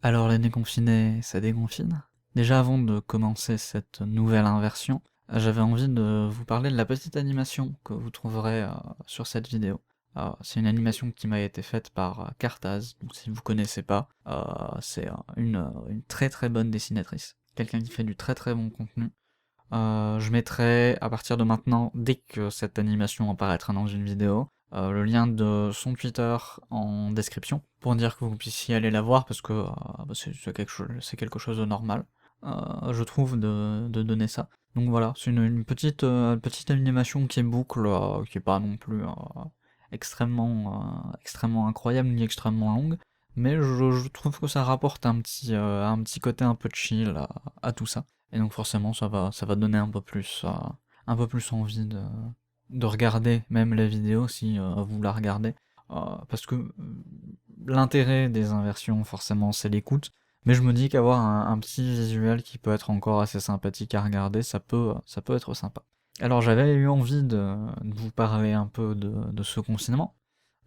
Alors les déconfinés, ça déconfine. Déjà avant de commencer cette nouvelle inversion, j'avais envie de vous parler de la petite animation que vous trouverez sur cette vidéo. C'est une animation qui m'a été faite par Cartaz, donc si vous connaissez pas, c'est une très très bonne dessinatrice, quelqu'un qui fait du très très bon contenu. Je mettrai à partir de maintenant, dès que cette animation apparaîtra dans une vidéo, le lien de son Twitter en description pour dire que vous puissiez aller la voir parce que c'est quelque chose de normal, je trouve, de donner ça. Donc voilà, c'est une petite animation qui boucle, qui est pas non plus extrêmement incroyable ni extrêmement longue, mais je trouve que ça rapporte un petit côté un peu chill à tout ça. Et donc forcément, ça va donner un peu plus envie de regarder même la vidéo si vous la regardez. Parce que l'intérêt des inversions, forcément, c'est l'écoute. Mais je me dis qu'avoir un petit visuel qui peut être encore assez sympathique à regarder, ça peut être sympa. Alors j'avais eu envie de vous parler un peu de ce confinement,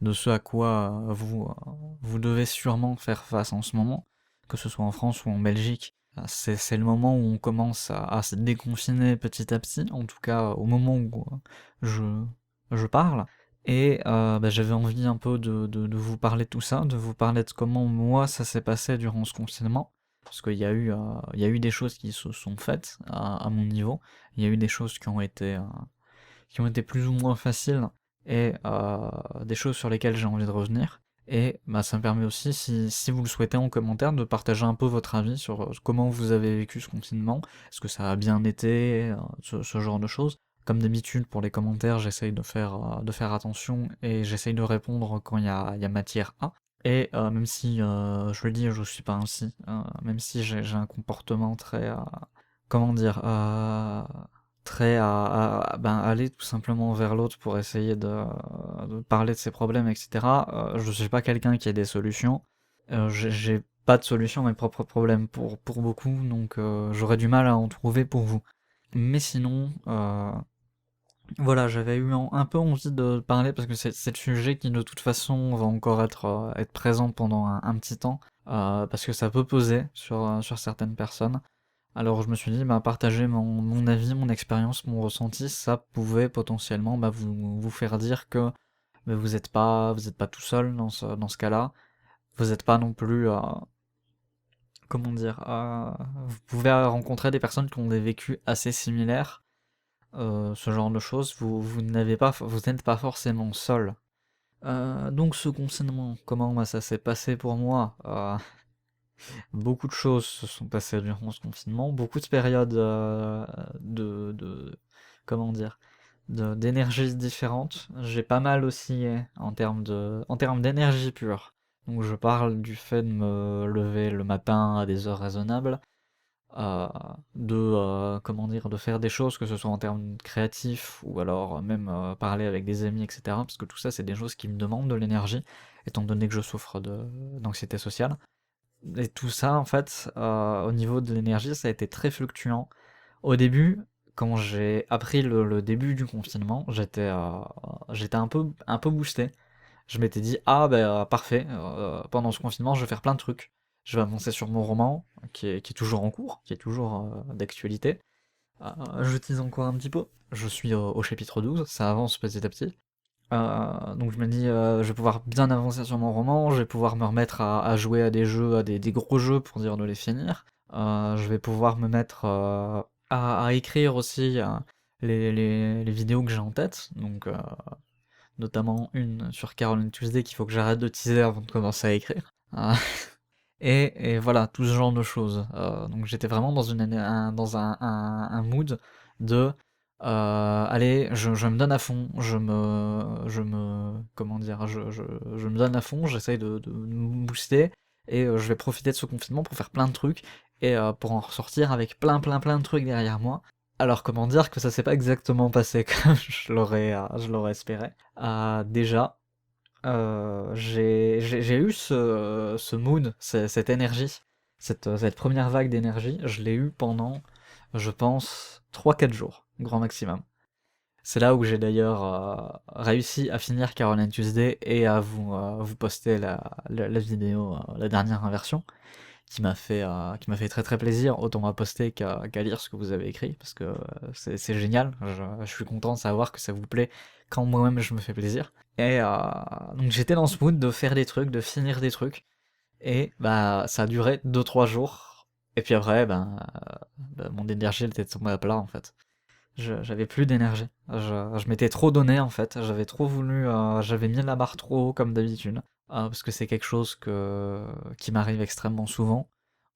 de ce à quoi vous devez sûrement faire face en ce moment, que ce soit en France ou en Belgique. C'est le moment où on commence à se déconfiner petit à petit, en tout cas au moment où je, je parle. Et j'avais envie un peu de vous parler de tout ça, de vous parler de comment moi ça s'est passé durant ce confinement. Parce qu'il y a eu des choses qui se sont faites à mon niveau, il y a eu des choses qui ont été plus ou moins faciles et des choses sur lesquelles j'ai envie de revenir. Et bah, ça me permet aussi, si vous le souhaitez en commentaire, de partager un peu votre avis sur comment vous avez vécu ce confinement. Est-ce que ça a bien été, ce genre de choses. Comme d'habitude, pour les commentaires, j'essaye de faire attention et j'essaye de répondre quand il y a matière à. Et même si, je le dis, je suis pas ainsi, même si j'ai un comportement très, comment dire, trait ben, aller tout simplement vers l'autre pour essayer de parler de ses problèmes, etc. Je suis pas quelqu'un qui a des solutions. J'ai pas de solution à mes propres problèmes pour beaucoup, donc j'aurais du mal à en trouver pour vous. Mais sinon, voilà, j'avais eu un peu envie de parler parce que c'est le sujet qui de toute façon va encore être présent pendant un petit temps, parce que ça peut peser sur certaines personnes. Alors je me suis dit, bah, partager mon avis, mon expérience, mon ressenti, ça pouvait potentiellement vous faire dire que bah, vous êtes pas tout seul dans ce cas-là. Vous n'êtes pas non plus, comment dire, vous pouvez rencontrer des personnes qui ont des vécus assez similaires, ce genre de choses. Vous n'êtes pas forcément seul. Donc ce confinement, comment moi, ça s'est passé pour moi? Beaucoup de choses se sont passées durant ce confinement, beaucoup de périodes comment dire, d'énergies différentes. J'ai pas mal oscillé en termes d'énergie pure. Donc je parle du fait de me lever le matin à des heures raisonnables, euh, comment dire, de faire des choses, que ce soit en termes créatifs ou alors même parler avec des amis, etc. Parce que tout ça, c'est des choses qui me demandent de l'énergie, étant donné que je souffre d'anxiété sociale. Et tout ça, en fait, au niveau de l'énergie, ça a été très fluctuant. Au début, quand j'ai appris le début du confinement, j'étais un peu boosté. Je m'étais dit, ah ben parfait, pendant ce confinement, je vais faire plein de trucs. Je vais avancer sur mon roman, qui est toujours en cours, qui est toujours d'actualité. Je tease encore un petit peu. Je suis au chapitre 12, ça avance petit à petit. Donc je me dis, je vais pouvoir bien avancer sur mon roman, je vais pouvoir me remettre à jouer à des jeux, à des gros jeux pour dire de les finir. Je vais pouvoir me mettre à écrire aussi les vidéos que j'ai en tête, donc notamment une sur Caroline Tuesday qu'il faut que j'arrête de teaser avant de commencer à écrire. Et voilà, tout ce genre de choses. Donc j'étais vraiment dans dans un mood de allez, je me donne à fond, comment dire, je me donne à fond, j'essaye de me booster, et je vais profiter de ce confinement pour faire plein de trucs, et pour en ressortir avec plein de trucs derrière moi. Alors comment dire que ça s'est pas exactement passé comme je l'aurais espéré. Déjà, j'ai eu ce mood, cette énergie, cette première vague d'énergie, je l'ai eu pendant, je pense, 3 4 jours, grand maximum. C'est là où j'ai d'ailleurs réussi à finir Caroline Tuesday et à vous poster la vidéo, la dernière inversion, qui m'a fait très très plaisir, autant à poster qu'à lire ce que vous avez écrit, parce que c'est génial. Je suis content de savoir que ça vous plaît quand moi-même je me fais plaisir. Et donc j'étais dans ce mood de faire des trucs, de finir des trucs, et bah ça a duré 2-3 jours. Et puis après, mon énergie elle était tombée à plat en fait. J'avais plus d'énergie. Je m'étais trop donné en fait. J'avais trop voulu. J'avais mis la barre trop haut comme d'habitude. Parce que c'est quelque chose qui m'arrive extrêmement souvent.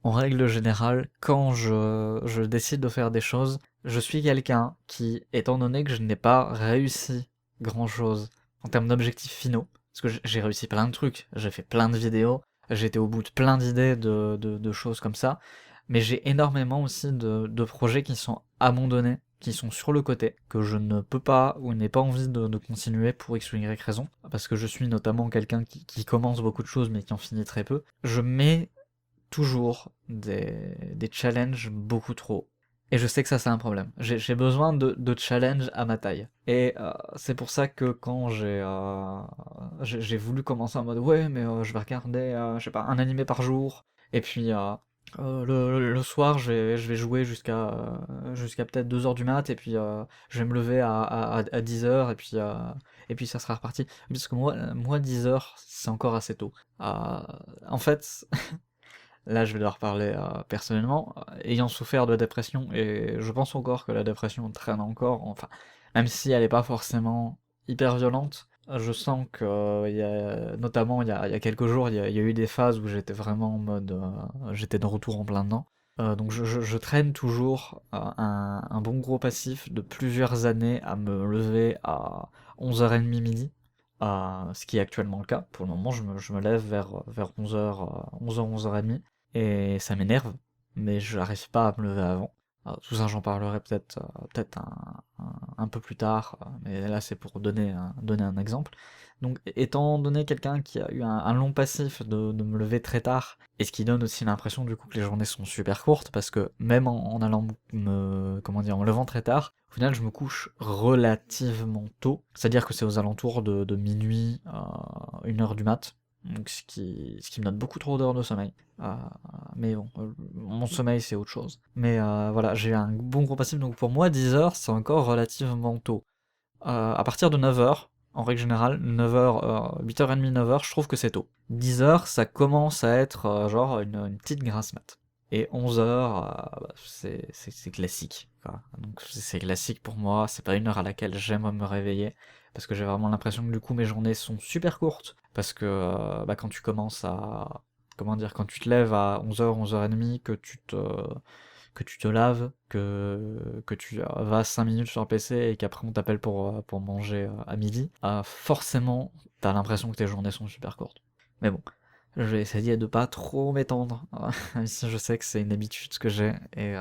En règle générale, quand je décide de faire des choses, je suis quelqu'un qui, étant donné que je n'ai pas réussi grand chose en termes d'objectifs finaux, parce que j'ai réussi plein de trucs, j'ai fait plein de vidéos, j'ai été au bout de plein d'idées de choses comme ça, mais j'ai énormément aussi de projets qui sont abandonnés, qui sont sur le côté, que je ne peux pas ou n'ai pas envie de continuer pour X ou Y raison, parce que je suis notamment quelqu'un qui commence beaucoup de choses mais qui en finit très peu. Je mets toujours des challenges beaucoup trop. Et je sais que ça c'est un problème. J'ai besoin de challenges à ma taille. Et c'est pour ça que quand j'ai voulu commencer en mode ouais mais je vais regarder je sais pas un animé par jour et puis le soir je vais jouer jusqu'à peut-être 2 heures du mat et puis je vais me lever à 10 heures et puis ça sera reparti. Parce que moi 10 heures c'est encore assez tôt. En fait là, je vais leur parler personnellement, ayant souffert de dépression, et je pense encore que la dépression traîne encore, enfin, même si elle n'est pas forcément hyper violente, je sens que, notamment il y a quelques jours, il y a eu des phases où j'étais vraiment en mode, j'étais de retour en plein dedans. Donc je traîne toujours un bon gros passif de plusieurs années à me lever à 11h30 midi, ce qui est actuellement le cas. Pour le moment, je me lève vers 11h, 11h, 11h30. Et ça m'énerve, mais je n'arrive pas à me lever avant. Tout ça, j'en parlerai peut-être un peu plus tard, mais là c'est pour donner un exemple. Donc, étant donné quelqu'un qui a eu un long passif de me lever très tard, et ce qui donne aussi l'impression du coup que les journées sont super courtes, parce que même en allant comment dire, en me levant très tard, au final je me couche relativement tôt, c'est-à-dire que c'est aux alentours de minuit, 1h du mat, donc ce qui me donne beaucoup trop d'heures de sommeil. Euh, mais bon, mon sommeil c'est autre chose. Mais voilà, j'ai un bon gros passif, donc pour moi 10 heures c'est encore relativement tôt. À partir de 9 heures, en règle générale, 9h, 8h30, 9 heures, je trouve que c'est tôt. 10 heures, ça commence à être genre une petite grasse mat. Et 11 heures, c'est classique, quoi. Donc c'est classique pour moi, c'est pas une heure à laquelle j'aime me réveiller, parce que j'ai vraiment l'impression que du coup mes journées sont super courtes, parce que quand tu commences à... Comment dire, quand tu te lèves à 11h, 11h30, que tu te laves, que tu vas 5 minutes sur le PC et qu'après on t'appelle pour manger à midi, forcément, t'as l'impression que tes journées sont super courtes. Mais bon, je vais essayer de pas trop m'étendre, même si je sais que c'est une habitude que j'ai, et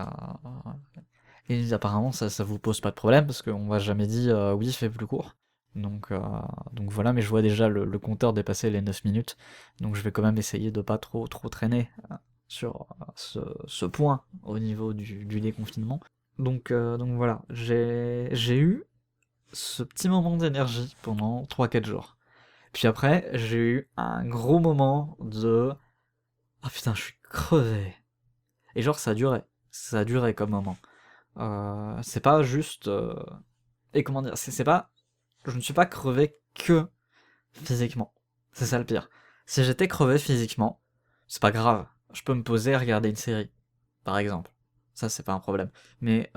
apparemment ça vous pose pas de problème, parce qu'on m'a jamais dit oui, fais plus court. Donc voilà, mais je vois déjà le compteur dépasser les 9 minutes, donc je vais quand même essayer de pas trop traîner sur ce point au niveau du déconfinement. Donc voilà, j'ai eu ce petit moment d'énergie pendant 3-4 jours. Puis après, j'ai eu un gros moment de ah putain, je suis crevé. Et genre, ça a duré comme moment. C'est pas juste. Et comment dire, c'est pas. Je ne suis pas crevé que physiquement. C'est ça le pire. Si j'étais crevé physiquement, c'est pas grave. Je peux me poser et regarder une série, par exemple. Ça, c'est pas un problème. Mais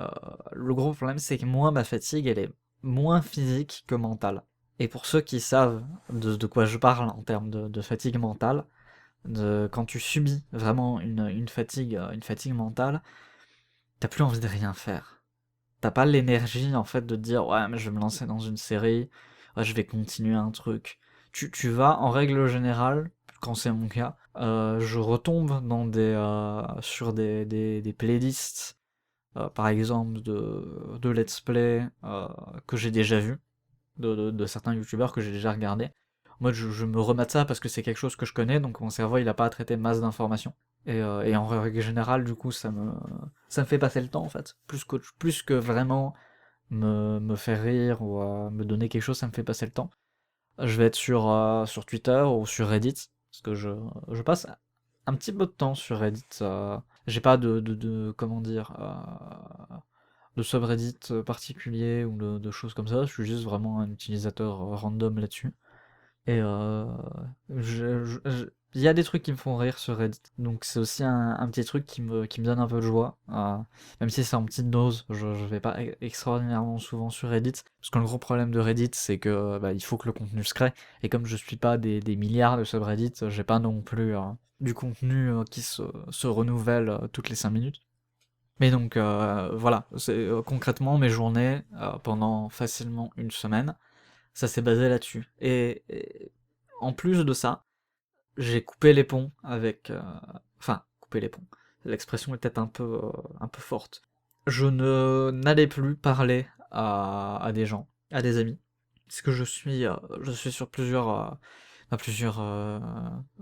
le gros problème, c'est que moi, ma fatigue, elle est moins physique que mentale. Et pour ceux qui savent de quoi je parle en termes de fatigue mentale, quand tu subis vraiment une fatigue mentale, t'as plus envie de rien faire. T'as pas l'énergie en fait de te dire ouais mais je vais me lancer dans une série, ouais, je vais continuer un truc. Tu vas en règle générale, quand c'est mon cas, je retombe sur des playlists, par exemple de let's play que j'ai déjà vu, de certains youtubeurs que j'ai déjà regardé. Moi je me remate ça parce que c'est quelque chose que je connais, donc mon cerveau il a pas à traiter masse d'informations. Et en règle générale, du coup, ça me fait passer le temps, en fait. Plus que vraiment me faire rire ou me donner quelque chose, ça me fait passer le temps. Je vais être sur Twitter ou sur Reddit, parce que je passe un petit peu de temps sur Reddit. J'ai pas comment dire, de subreddit particulier ou de choses comme ça. Je suis juste vraiment un utilisateur random là-dessus. Et il y a des trucs qui me font rire sur Reddit. Donc c'est aussi un petit truc qui me donne un peu de joie. Même si c'est en petite dose, je vais pas extraordinairement souvent sur Reddit. Parce que le gros problème de Reddit, c'est que il faut que le contenu se crée. Et comme je suis pas des milliards de subreddits, j'ai pas non plus du contenu qui se renouvelle toutes les 5 minutes. Mais donc voilà, concrètement mes journées pendant facilement une semaine, ça s'est basé là-dessus. Et en plus de ça, j'ai coupé les ponts avec... Enfin, coupé les ponts. L'expression est peut-être un peu forte. Je ne n'allais plus parler à des gens, à des amis. Parce que je suis sur plusieurs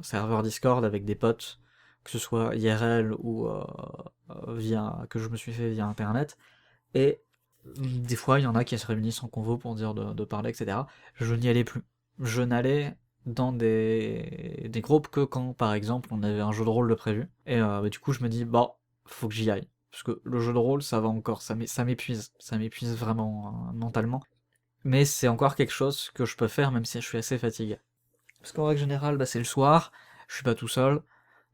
serveurs Discord avec des potes, que ce soit IRL ou que je me suis fait via Internet. Et des fois, il y en a qui se réunissent en convo pour dire de parler, etc. Je n'y allais plus. Je n'allais dans des groupes que quand, par exemple, on avait un jeu de rôle de prévu. Et du coup, je me dis, bah, faut que j'y aille. Parce que le jeu de rôle, ça va encore, ça m'épuise. Ça m'épuise vraiment mentalement. Mais c'est encore quelque chose que je peux faire même si je suis assez fatigué. Parce qu'en règle générale, c'est le soir, je suis pas tout seul.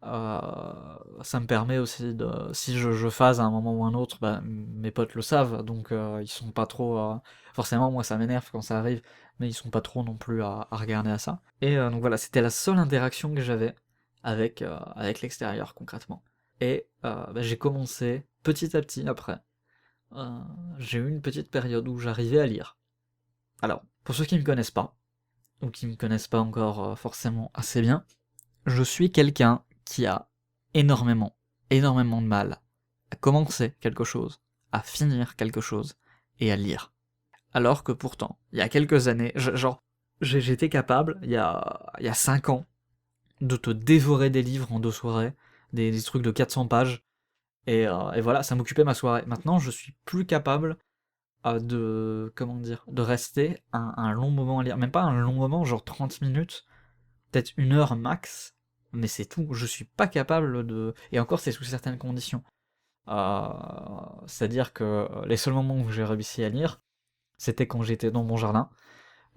Ça me permet aussi si je phase à un moment ou un autre, mes potes le savent, donc ils sont pas trop, forcément moi ça m'énerve quand ça arrive, mais ils sont pas trop non plus à regarder à ça. Et donc voilà, c'était la seule interaction que j'avais avec l'extérieur concrètement. Et j'ai commencé petit à petit après. Euh, j'ai eu une petite période où j'arrivais à lire. Alors, pour ceux qui me connaissent pas, ou qui me connaissent pas encore forcément assez bien, je suis quelqu'un qui a énormément, énormément de mal à commencer quelque chose, à finir quelque chose et à lire. Alors que pourtant, il y a quelques années, j'étais capable, il y a 5 ans, de te dévorer des livres en 2 soirées, des trucs de 400 pages, et voilà, ça m'occupait ma soirée. Maintenant, je suis plus capable comment dire, de rester un long moment à lire. Même pas un long moment, genre 30 minutes, peut-être 1 heure max, mais c'est tout. Je suis pas capable de... Et encore, c'est sous certaines conditions. C'est-à-dire que les seuls moments où j'ai réussi à lire, c'était quand j'étais dans mon jardin,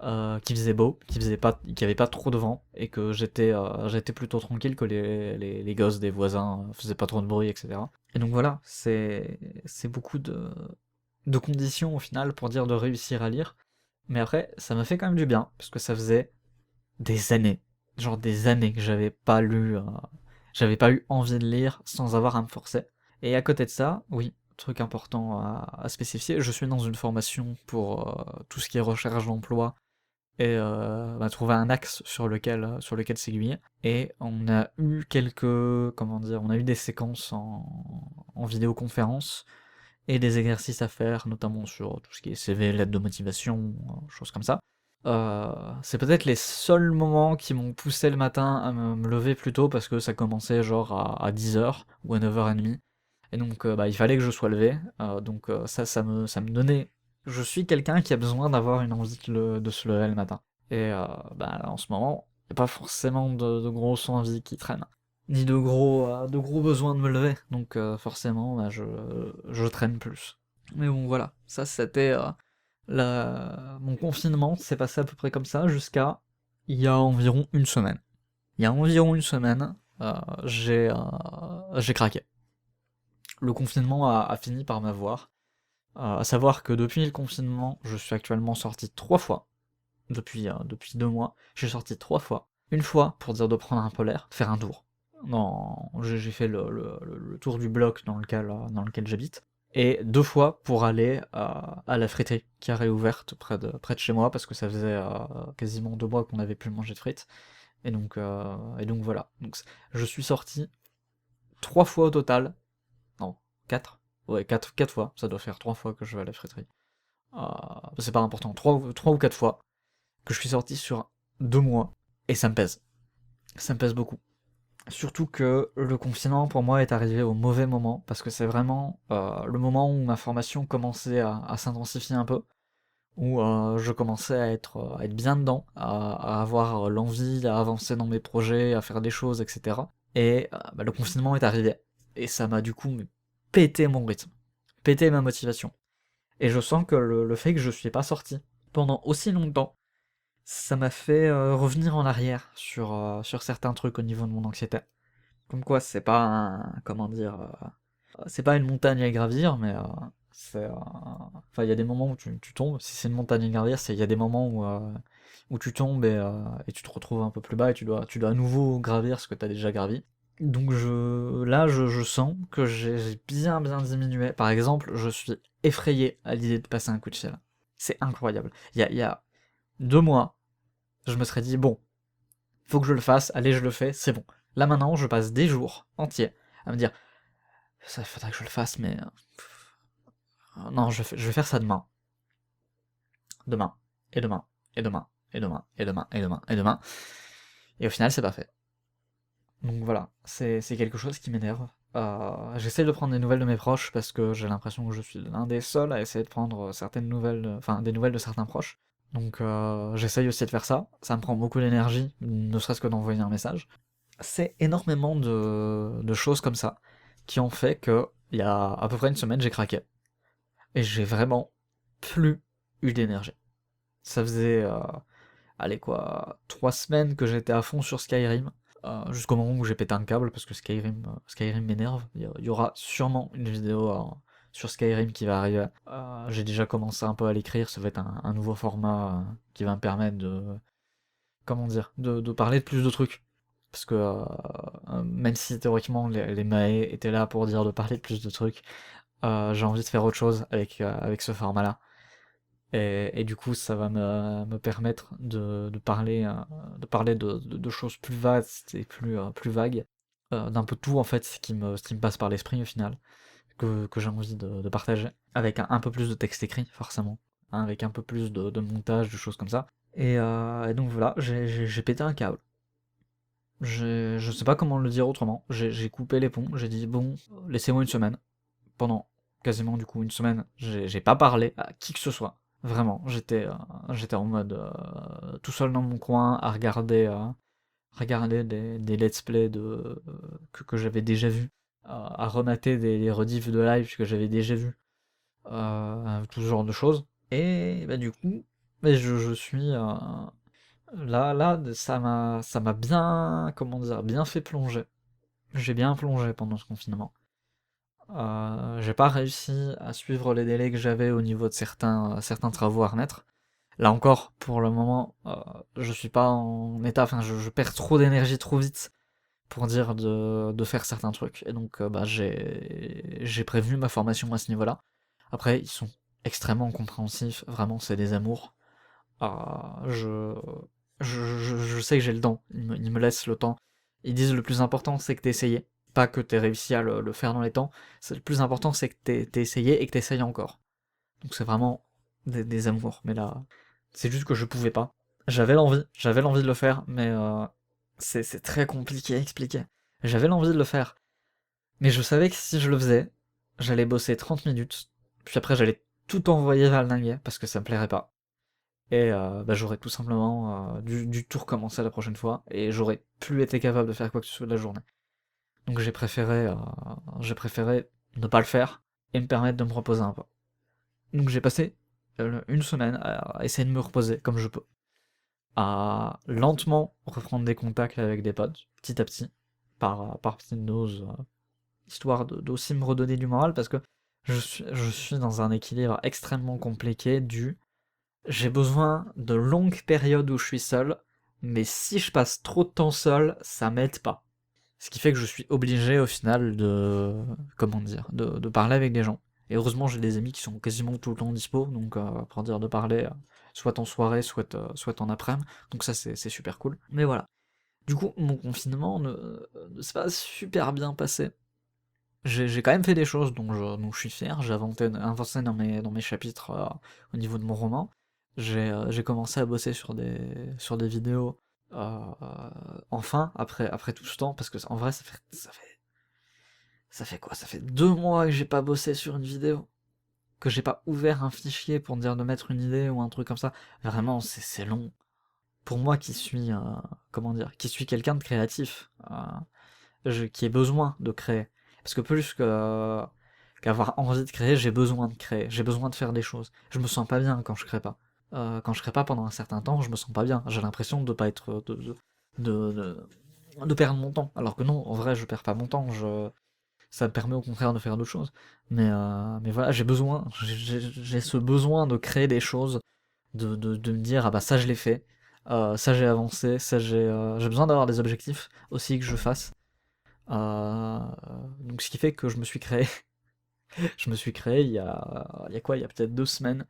qu'il faisait beau, qu'il y avait pas trop de vent, et que j'étais plutôt tranquille, que les gosses des voisins faisaient pas trop de bruit, etc. Et donc voilà, c'est beaucoup de conditions au final pour dire de réussir à lire. Mais après, ça m'a fait quand même du bien, parce que ça faisait des années, genre des années que j'avais pas eu envie de lire sans avoir à me forcer. Et à côté de ça, oui, truc important à spécifier, je suis dans une formation pour tout ce qui est recherche d'emploi et trouver un axe sur lequel s'aiguiller. Et on a eu comment dire, on a eu des séquences en vidéoconférence et des exercices à faire, notamment sur tout ce qui est CV, lettre de motivation, choses comme ça. C'est peut-être les seuls moments qui m'ont poussé le matin à me lever plus tôt parce que ça commençait genre à 10 heures ou à 9h30. Et donc il fallait que je sois levé. Donc ça me donnait. Je suis quelqu'un qui a besoin d'avoir une envie de se lever le matin. Et en ce moment, il n'y a pas forcément de grosses envies qui traînent. Ni de gros besoins de me lever. Donc forcément, je traîne plus. Mais bon voilà, ça c'était mon confinement s'est passé à peu près comme ça jusqu'à il y a environ une semaine. Il y a environ une semaine, j'ai craqué. Le confinement a fini par m'avoir. À savoir que depuis le confinement, je suis actuellement sorti 3 fois. Depuis 2 mois, j'ai sorti 3 fois. Une fois pour dire de prendre un peu l'air, faire un tour. Non, j'ai fait le tour du bloc dans lequel j'habite. Et 2 fois pour aller à la friterie qui a réouverte près de chez moi parce que ça faisait quasiment 2 mois qu'on n'avait plus mangé de frites. Et donc voilà. Donc, je suis sorti 3 fois au total. Non, 4. Ouais, 4 fois. Ça doit faire 3 fois que je vais à la friterie. C'est pas important. 3 ou 4 fois que je suis sorti sur 2 mois. Et ça me pèse. Ça me pèse beaucoup. Surtout que le confinement pour moi est arrivé au mauvais moment, parce que c'est vraiment le moment où ma formation commençait à s'intensifier un peu, où je commençais à être bien dedans, à avoir l'envie, à avancer dans mes projets, à faire des choses, etc. Et le confinement est arrivé. Et ça m'a du coup pété mon rythme, pété ma motivation. Et je sens que le fait que je suis pas sorti pendant aussi longtemps, ça m'a fait revenir en arrière sur certains trucs au niveau de mon anxiété. Comme quoi, c'est pas un, comment dire, c'est pas une montagne à gravir, mais enfin, il y a des moments où tu tombes. Si c'est une montagne à gravir, il y a des moments où tu tombes et tu te retrouves un peu plus bas et tu dois à nouveau gravir ce que tu as déjà gravi. Donc là, je sens que j'ai bien bien diminué. Par exemple, je suis effrayé à l'idée de passer un coup de fil. C'est incroyable. Il y a 2 mois, je me serais dit, bon, faut que je le fasse, allez, je le fais, c'est bon. Là maintenant, je passe des jours entiers à me dire, ça faudrait que je le fasse, mais non, je vais faire ça demain. Demain, et demain, et demain, et demain, et demain, et demain, et demain. Et au final, c'est pas fait. Donc voilà, c'est quelque chose qui m'énerve. J'essaie de prendre des nouvelles de mes proches parce que j'ai l'impression que je suis l'un des seuls à essayer de prendre certaines nouvelles, enfin des nouvelles de certains proches. Donc j'essaye aussi de faire ça. Ça me prend beaucoup d'énergie, ne serait-ce que d'envoyer un message. C'est énormément de choses comme ça qui ont fait que il y a à peu près une semaine j'ai craqué. Et j'ai vraiment plus eu d'énergie. Ça faisait, allez quoi, 3 semaines que j'étais à fond sur Skyrim, jusqu'au moment où j'ai pété un câble parce que Skyrim m'énerve. Il y aura sûrement une vidéo sur Skyrim qui va arriver. J'ai déjà commencé un peu à l'écrire, ça va être un nouveau format qui va me permettre de, comment dire, de parler de plus de trucs. Parce que même si théoriquement les Mae étaient là pour dire de parler de plus de trucs, j'ai envie de faire autre chose avec ce format-là. Et du coup, ça va me permettre de parler de choses plus vastes et plus vagues, d'un peu tout en fait, ce qui me passe par l'esprit au final, que j'ai envie de partager, avec un peu plus de texte écrit, forcément, hein, avec un peu plus de montage, de choses comme ça. Et donc voilà, j'ai pété un câble. Je sais pas comment le dire autrement. J'ai coupé les ponts, j'ai dit bon, laissez-moi une semaine. Pendant quasiment du coup une semaine, j'ai pas parlé à qui que ce soit. Vraiment, j'étais en mode tout seul dans mon coin à regarder des let's play que j'avais déjà vus, à remater des rediffs de live que j'avais déjà vus, tout ce genre de choses. Et bah, du coup, mais je suis là, ça m'a bien, comment dire, bien fait plonger. J'ai bien plongé pendant ce confinement. J'ai pas réussi à suivre les délais que j'avais au niveau de certains travaux à remettre. Là encore, pour le moment, je suis pas en état, enfin, je perds trop d'énergie trop vite pour dire de faire certains trucs. Et donc, bah, j'ai prévenu ma formation à ce niveau-là. Après, ils sont extrêmement compréhensifs, vraiment, c'est des amours. Je, je sais que j'ai le temps, ils me laissent le temps. Ils disent le plus important, c'est que t'aies essayé. Pas que t'aies réussi à le faire dans les temps. Le plus important, c'est que t'aies essayé et que t'essayes encore. Donc c'est vraiment des amours. Mais là, c'est juste que je pouvais pas. J'avais l'envie de le faire, mais c'est très compliqué à expliquer. J'avais l'envie de le faire, mais je savais que si je le faisais, j'allais bosser 30 minutes, puis après j'allais tout envoyer vers le dingue parce que ça me plairait pas. Et bah, j'aurais tout simplement dû tout recommencer la prochaine fois, et j'aurais plus été capable de faire quoi que ce soit de la journée. Donc j'ai préféré ne pas le faire et me permettre de me reposer un peu. Donc j'ai passé une semaine à essayer de me reposer comme je peux, à lentement reprendre des contacts avec des potes, petit à petit, par petites doses, histoire d'aussi me redonner du moral, parce que je suis dans un équilibre extrêmement compliqué j'ai besoin de longues périodes où je suis seul, mais si je passe trop de temps seul, ça m'aide pas. Ce qui fait que je suis obligé au final comment dire, de parler avec des gens. Et heureusement, j'ai des amis qui sont quasiment tout le temps dispo, donc pour dire de parler, soit en soirée, soit en après-midi. Donc ça, c'est super cool. Mais voilà. Du coup, mon confinement ne s'est pas super bien passé. J'ai quand même fait des choses dont je suis fier. J'ai avancé dans mes chapitres au niveau de mon roman. J'ai commencé à bosser sur des vidéos, enfin, après tout ce temps, parce que en vrai, ça fait quoi? Ça fait 2 mois que j'ai pas bossé sur une vidéo, que j'ai pas ouvert un fichier pour dire de mettre une idée ou un truc comme ça. Vraiment, c'est long. Pour moi qui suis, comment dire, qui suis quelqu'un de créatif, qui ai besoin de créer. Parce que plus qu'avoir envie de créer, j'ai besoin de créer, j'ai besoin de faire des choses. Je me sens pas bien quand je crée pas. Quand je crée pas pendant un certain temps, je me sens pas bien. J'ai l'impression de pas être de, de, de perdre mon temps. Alors que non, en vrai, je perds pas mon temps. Ça me permet au contraire de faire d'autres choses. Mais voilà, j'ai ce besoin de créer des choses, de me dire, ah bah ça je l'ai fait, ça j'ai avancé, j'ai besoin d'avoir des objectifs aussi que je fasse. Euh, donc ce qui fait que je me suis créé, je me suis créé il y a quoi, il y a peut-être 2 semaines,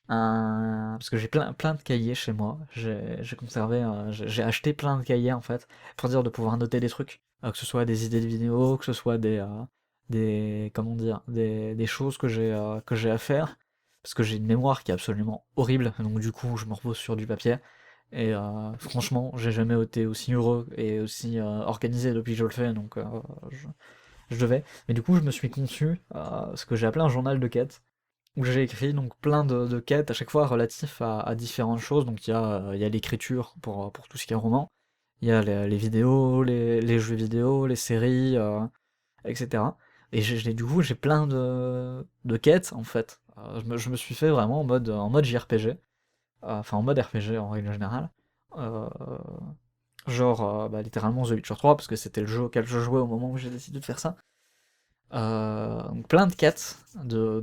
parce que j'ai plein de cahiers chez moi. J'ai conservé, j'ai acheté plein de cahiers en fait, pour dire de pouvoir noter des trucs, que ce soit des idées de vidéos, que ce soit comment dire, des choses que j'ai à faire, parce que j'ai une mémoire qui est absolument horrible, donc du coup je me repose sur du papier. Et franchement, j'ai jamais été aussi heureux et aussi organisé depuis que je le fais, donc je, je devais. Mais du coup, je me suis conçu ce que j'ai appelé un journal de quêtes, où j'ai écrit donc plein de quêtes à chaque fois relatifs à différentes choses. Donc il y a l'écriture pour tout ce qui est roman, il y a les vidéos, les jeux vidéo, les séries, etc. Et du coup, j'ai plein de quêtes en fait. Je me suis fait vraiment en mode JRPG, enfin en mode RPG en règle générale. Euh, genre bah, littéralement The Witcher 3 parce que c'était le jeu auquel je jouais au moment où j'ai décidé de faire ça. Donc plein de quêtes, de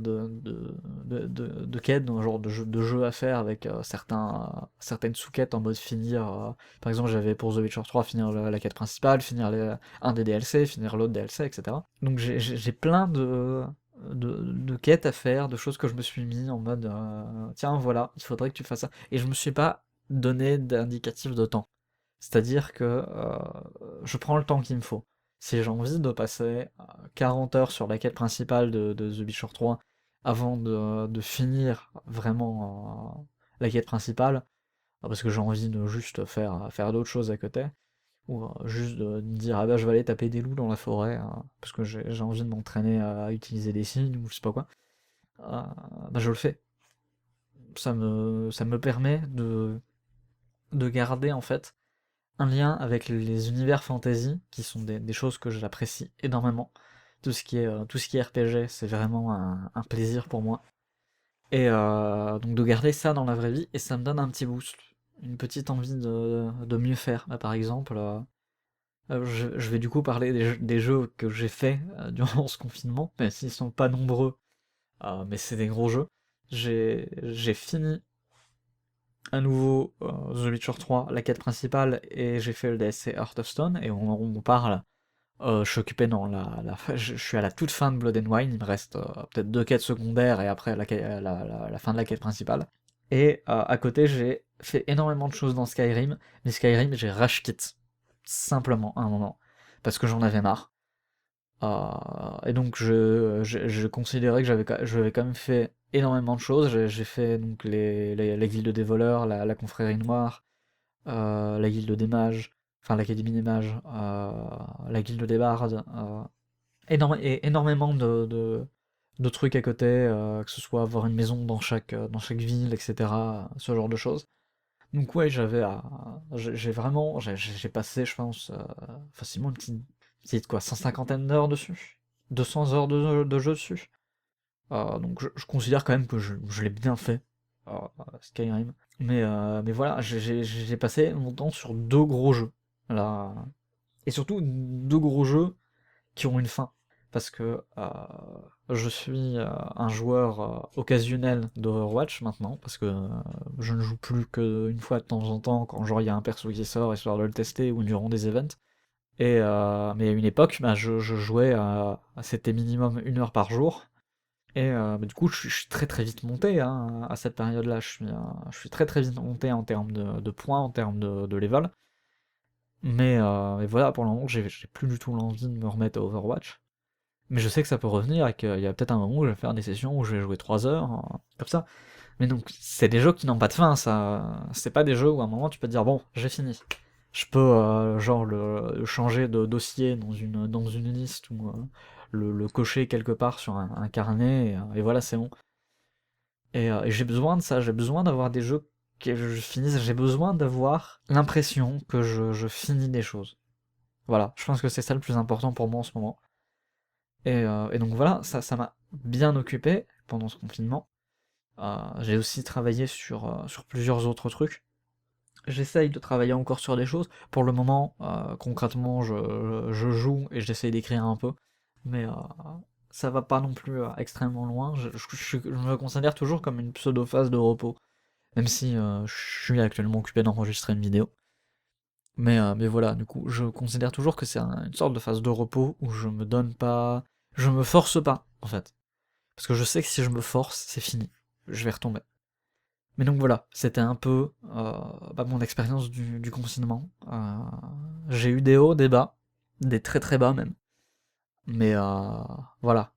quêtes, dans genre de jeux à faire avec certaines sous-quêtes en mode finir. Par exemple, j'avais pour The Witcher 3 finir la quête principale, finir un des DLC, finir l'autre DLC, etc. Donc j'ai plein de quêtes à faire, de choses que je me suis mis en mode tiens, voilà, il faudrait que tu fasses ça. Et je me suis pas donné d'indicatif de temps. C'est-à-dire que je prends le temps qu'il me faut. Si j'ai envie de passer 40 heures sur la quête principale de The Witcher 3 avant de finir vraiment la quête principale, parce que j'ai envie de juste faire d'autres choses à côté, ou juste de me dire ah bah je vais aller taper des loups dans la forêt, parce que j'ai envie de m'entraîner à utiliser des signes ou je sais pas quoi, bah je le fais. Ça me permet de garder en fait un lien avec les univers fantasy, qui sont des choses que j'apprécie énormément. Tout ce qui est RPG, c'est vraiment un plaisir pour moi. Et donc de garder ça dans la vraie vie, et ça me donne un petit boost, une petite envie de mieux faire. Bah, par exemple, je vais du coup parler des jeux que j'ai fait durant ce confinement, même s'ils sont pas nombreux, mais c'est des gros jeux. J'ai fini à nouveau The Witcher 3, la quête principale, et j'ai fait le DLC Heart of Stone, et on parle. Je suis occupé dans je suis à la toute fin de Blood and Wine, il me reste peut-être 2 quêtes secondaires et après la fin de la quête principale. Et à côté, j'ai fait énormément de choses dans Skyrim, mais Skyrim, j'ai rage quit, simplement, à un moment, parce que j'en avais marre. Et donc je considérais que j'avais quand même fait énormément de choses. J'ai fait donc la guilde des voleurs, la confrérie noire, la guilde des mages, enfin l'académie des mages, la guilde des bardes, et énormément de trucs à côté, que ce soit avoir une maison dans chaque ville, etc. Ce genre de choses. Donc ouais, j'ai vraiment, j'ai passé, je pense, facilement une petite quoi, 150 d'heures dessus, 200 heures de jeu dessus. Donc je considère quand même que je l'ai bien fait, Skyrim. Mais voilà, j'ai passé mon temps sur 2 gros jeux, là. Et surtout, 2 gros jeux qui ont une fin. Parce que je suis un joueur occasionnel d'Overwatch maintenant, parce que je ne joue plus qu'une fois de temps en temps, quand genre il y a un perso qui sort, histoire de le tester, ou durant des events. Mais à une époque, bah, je jouais c'était minimum 1 heure par jour. Et bah, du coup, je suis très très vite monté hein, à cette période-là. Je suis très très vite monté en termes de points, en termes de level. Mais voilà, pour le moment, j'ai plus du tout l'envie de me remettre à Overwatch. Mais je sais que ça peut revenir et qu'il y a peut-être un moment où je vais faire des sessions où je vais jouer 3 heures, comme ça. Mais donc, c'est des jeux qui n'ont pas de fin, ça. C'est pas des jeux où à un moment tu peux te dire, bon, j'ai fini. Je peux, genre, le changer de dossier dans une liste ou le cocher quelque part sur un carnet, et voilà, c'est bon. Et j'ai besoin de ça, j'ai besoin d'avoir des jeux que je finisse, j'ai besoin d'avoir l'impression que je finis des choses. Voilà, je pense que c'est ça le plus important pour moi en ce moment. Et donc voilà, ça m'a bien occupé pendant ce confinement. J'ai aussi travaillé sur plusieurs autres trucs. J'essaye de travailler encore sur des choses. Pour le moment, concrètement, je joue et j'essaye d'écrire un peu. Mais ça va pas non plus extrêmement loin. Je me considère toujours comme une pseudo-phase de repos. Même si je suis actuellement occupé d'enregistrer une vidéo. Mais voilà, du coup, je considère toujours que c'est une sorte de phase de repos où je me donne pas. Je me force pas, en fait. Parce que je sais que si je me force, c'est fini. Je vais retomber. Mais donc voilà, c'était un peu mon expérience du confinement. J'ai eu des hauts, des bas, des très très bas même. Mais voilà,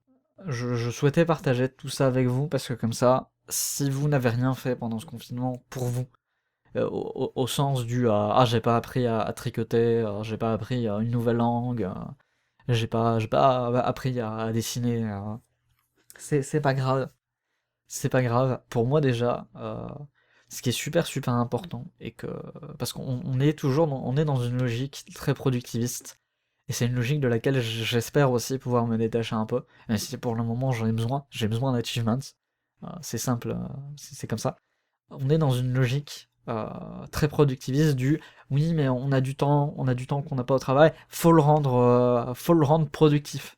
je souhaitais partager tout ça avec vous parce que comme ça, si vous n'avez rien fait pendant ce confinement pour vous, au sens du ah j'ai pas appris à tricoter, j'ai pas appris une nouvelle langue, j'ai pas appris à dessiner, c'est pas grave. C'est pas grave. Pour moi déjà, ce qui est super super important et que parce qu'on est toujours on est dans une logique très productiviste et c'est une logique de laquelle j'espère aussi pouvoir me détacher un peu. Même si pour le moment j'en ai besoin, j'ai besoin d'achievements. C'est simple, c'est comme ça. On est dans une logique très productiviste du oui mais on a du temps qu'on n'a pas au travail, faut le rendre productif.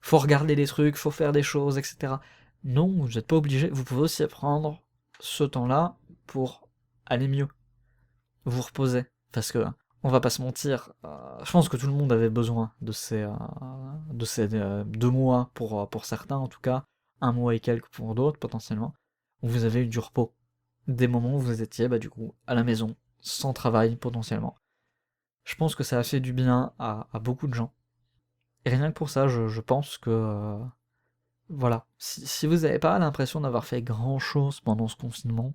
Faut regarder des trucs, faut faire des choses, etc. Non, vous n'êtes pas obligé, vous pouvez aussi prendre ce temps-là pour aller mieux, vous reposer. Parce que, on va pas se mentir, je pense que tout le monde avait besoin de ces 2 mois pour certains en tout cas, 1 mois et quelques pour d'autres potentiellement, où vous avez eu du repos. Des moments où vous étiez du coup à la maison, sans travail potentiellement. Je pense que ça a fait du bien à beaucoup de gens. Et rien que pour ça, je pense que voilà. Si vous n'avez pas l'impression d'avoir fait grand-chose pendant ce confinement,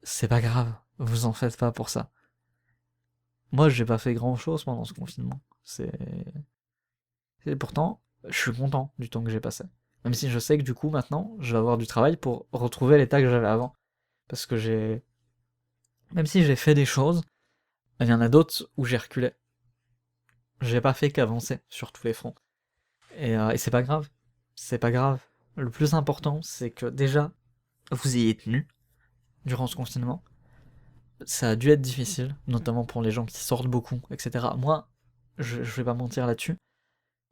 c'est pas grave, vous en faites pas pour ça. Moi, j'ai pas fait grand-chose pendant ce confinement. Et pourtant, je suis content du temps que j'ai passé. Même si je sais que du coup, maintenant, je vais avoir du travail pour retrouver l'état que j'avais avant. Parce que même si j'ai fait des choses, il y en a d'autres où j'ai reculé. J'ai pas fait qu'avancer sur tous les fronts. Et c'est pas grave. C'est pas grave. Le plus important, c'est que déjà, vous ayez tenu durant ce confinement. Ça a dû être difficile, notamment pour les gens qui sortent beaucoup, etc. Moi, je vais pas mentir là-dessus.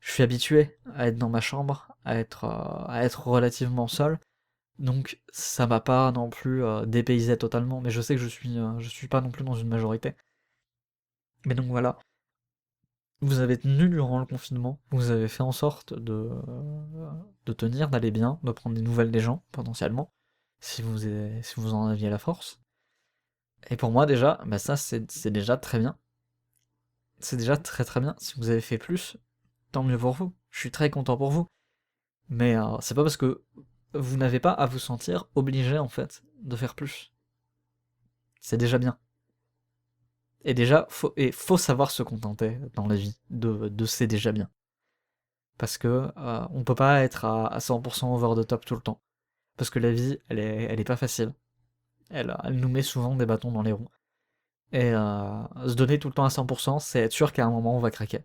Je suis habitué à être dans ma chambre, à être relativement seul, donc ça m'a pas non plus dépaysé totalement, mais je sais que je suis pas non plus dans une majorité. Mais donc voilà, vous avez tenu durant le confinement, vous avez fait en sorte de tenir, d'aller bien, de prendre des nouvelles des gens, potentiellement, si vous en aviez la force. Et pour moi déjà, ça c'est déjà très bien. C'est déjà très très bien. Si vous avez fait plus, tant mieux pour vous. Je suis très content pour vous. Mais c'est pas parce que vous n'avez pas à vous sentir obligé en fait de faire plus. C'est déjà bien. Et déjà, faut savoir se contenter dans la vie de c'est déjà bien. Parce que on peut pas être à 100% over the top tout le temps. Parce que la vie, elle est pas facile. Elle nous met souvent des bâtons dans les roues. Et se donner tout le temps à 100%, c'est être sûr qu'à un moment on va craquer.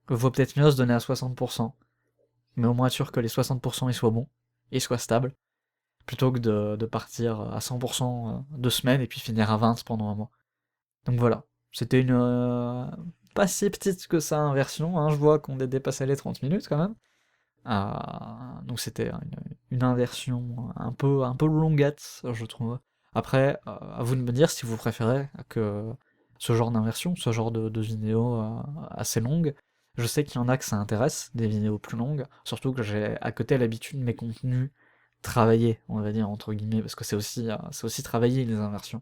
Vaut peut-être mieux se donner à 60%, mais au moins être sûr que les 60% ils soient bons, ils soient stables, plutôt que de partir à 100% 2 semaines et puis finir à 20 pendant un mois. Donc voilà, c'était une pas si petite que ça inversion, hein, je vois qu'on a dépassé les 30 minutes quand même. Donc c'était une inversion un peu longuette, je trouve. Après, à vous de me dire si vous préférez que ce genre d'inversion, ce genre de vidéo assez longue. Je sais qu'il y en a que ça intéresse, des vidéos plus longues, surtout que j'ai à côté l'habitude de mes contenus travaillés, on va dire entre guillemets, parce que c'est aussi travailler les inversions.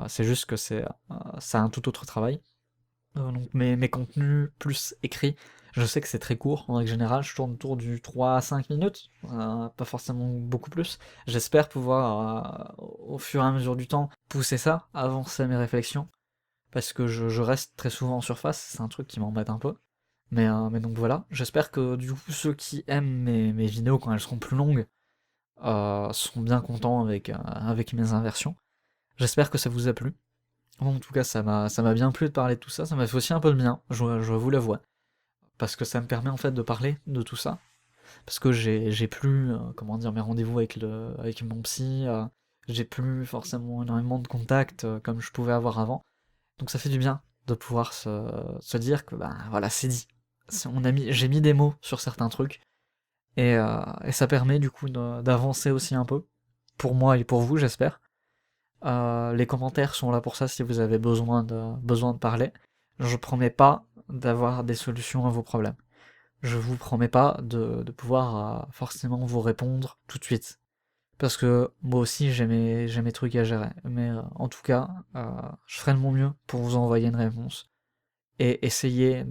C'est juste que c'est un tout autre travail. Donc mes contenus plus écrits, je sais que c'est très court, en règle générale, je tourne autour du 3 à 5 minutes, pas forcément beaucoup plus. J'espère pouvoir, au fur et à mesure du temps, pousser ça, avancer mes réflexions, parce que je reste très souvent en surface, c'est un truc qui m'embête un peu. Mais donc voilà, j'espère que du coup ceux qui aiment mes vidéos quand elles seront plus longues seront bien contents avec mes inversions. J'espère que ça vous a plu. Bon, en tout cas, ça m'a bien plu de parler de tout ça, ça m'a fait aussi un peu de bien, je vous l'avoue, parce que ça me permet en fait de parler de tout ça, parce que j'ai plus, comment dire, mes rendez-vous avec mon psy, j'ai plus forcément énormément de contacts comme je pouvais avoir avant, donc ça fait du bien de pouvoir se dire que bah voilà, c'est dit. J'ai mis des mots sur certains trucs, et ça permet du coup d'avancer aussi un peu, pour moi et pour vous, j'espère. Les commentaires sont là pour ça si vous avez besoin de parler. Je promets pas d'avoir des solutions à vos problèmes. Je vous promets pas de pouvoir forcément vous répondre tout de suite. Parce que moi aussi j'ai mes trucs à gérer. Mais en tout cas, je ferai de mon mieux pour vous envoyer une réponse. Et essayer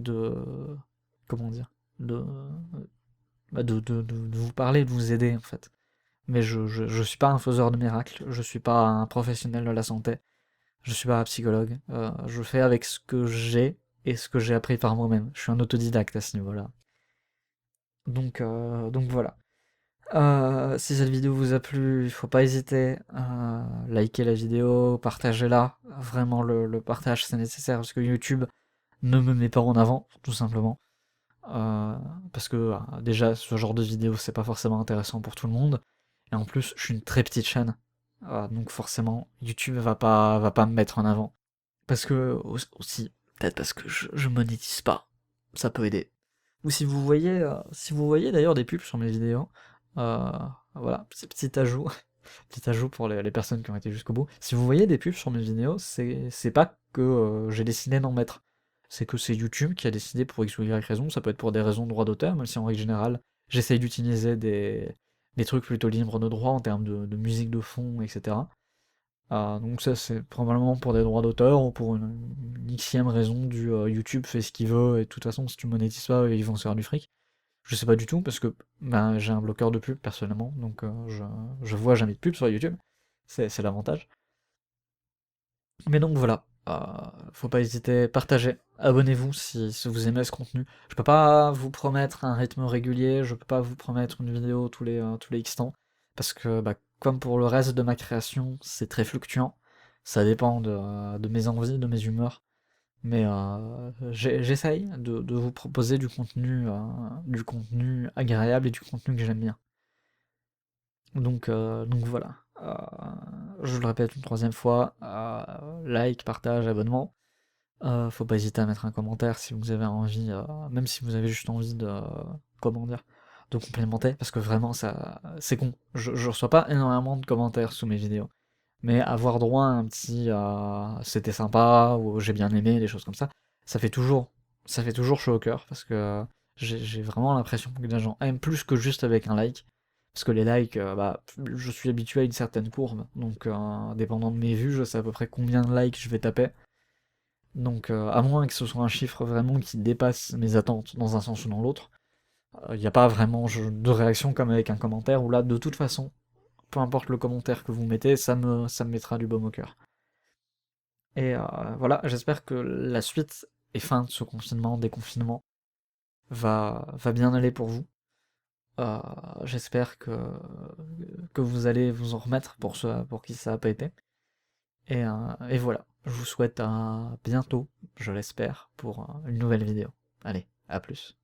comment dire, de, de vous parler, de vous aider en fait. Mais je suis pas un faiseur de miracles, je suis pas un professionnel de la santé, je suis pas un psychologue. Je fais avec ce que j'ai et ce que j'ai appris par moi-même. Je suis un autodidacte à ce niveau-là. Donc voilà. Si cette vidéo vous a plu, il faut pas hésiter à liker la vidéo, partager-la. Vraiment, le partage c'est nécessaire parce que YouTube ne me met pas en avant, tout simplement. Euh, Parce que déjà, ce genre de vidéo c'est pas forcément intéressant pour tout le monde. Et en plus, je suis une très petite chaîne. Donc forcément, YouTube va pas me mettre en avant. Parce que aussi, peut-être parce que je monétise pas. Ça peut aider. Ou si vous voyez d'ailleurs des pubs sur mes vidéos, euh, voilà, petit ajout, petit ajout pour les personnes qui ont été jusqu'au bout. Si vous voyez des pubs sur mes vidéos, c'est pas que j'ai décidé d'en mettre. C'est que c'est YouTube qui a décidé pour X ou Y raison. Ça peut être pour des raisons de droit d'auteur, même si en règle générale, j'essaye d'utiliser des trucs plutôt libres de droit en termes de musique de fond, etc. Donc ça c'est probablement pour des droits d'auteur ou pour une xème raison du YouTube fait ce qu'il veut et de toute façon si tu monétises pas ils vont se faire du fric. Je sais pas du tout parce que ben, j'ai un bloqueur de pub personnellement donc je vois jamais de pub sur YouTube. C'est l'avantage. Mais donc voilà, faut pas hésiter, partagez, abonnez-vous si vous aimez ce contenu. Je peux pas vous promettre un rythme régulier, je peux pas vous promettre une vidéo tous les X temps, parce que bah, comme pour le reste de ma création, c'est très fluctuant. Ça dépend de mes envies, de mes humeurs. Mais j'essaye de vous proposer du contenu agréable et du contenu que j'aime bien. Donc voilà. Je le répète une troisième fois, like, partage, abonnement. Faut pas hésiter à mettre un commentaire si vous avez envie, même si vous avez juste envie comment dire, de complémenter, parce que vraiment ça, c'est con. Je reçois pas énormément de commentaires sous mes vidéos, mais avoir droit à un petit, c'était sympa ou j'ai bien aimé, des choses comme ça fait toujours chaud au cœur, parce que j'ai vraiment l'impression que les gens aiment plus que juste avec un like. Parce que les likes, bah, je suis habitué à une certaine courbe, donc dépendant de mes vues, je sais à peu près combien de likes je vais taper. Donc, à moins que ce soit un chiffre vraiment qui dépasse mes attentes dans un sens ou dans l'autre, il n'y a pas vraiment de réaction comme avec un commentaire où là, de toute façon, peu importe le commentaire que vous mettez, ça me mettra du baume au cœur. Et voilà, j'espère que la suite et fin de ce confinement, déconfinement, va bien aller pour vous. Euh, J'espère que vous allez vous en remettre pour qui ça n'a pas été. Et voilà, je vous souhaite à bientôt, je l'espère, pour une nouvelle vidéo. Allez, à plus.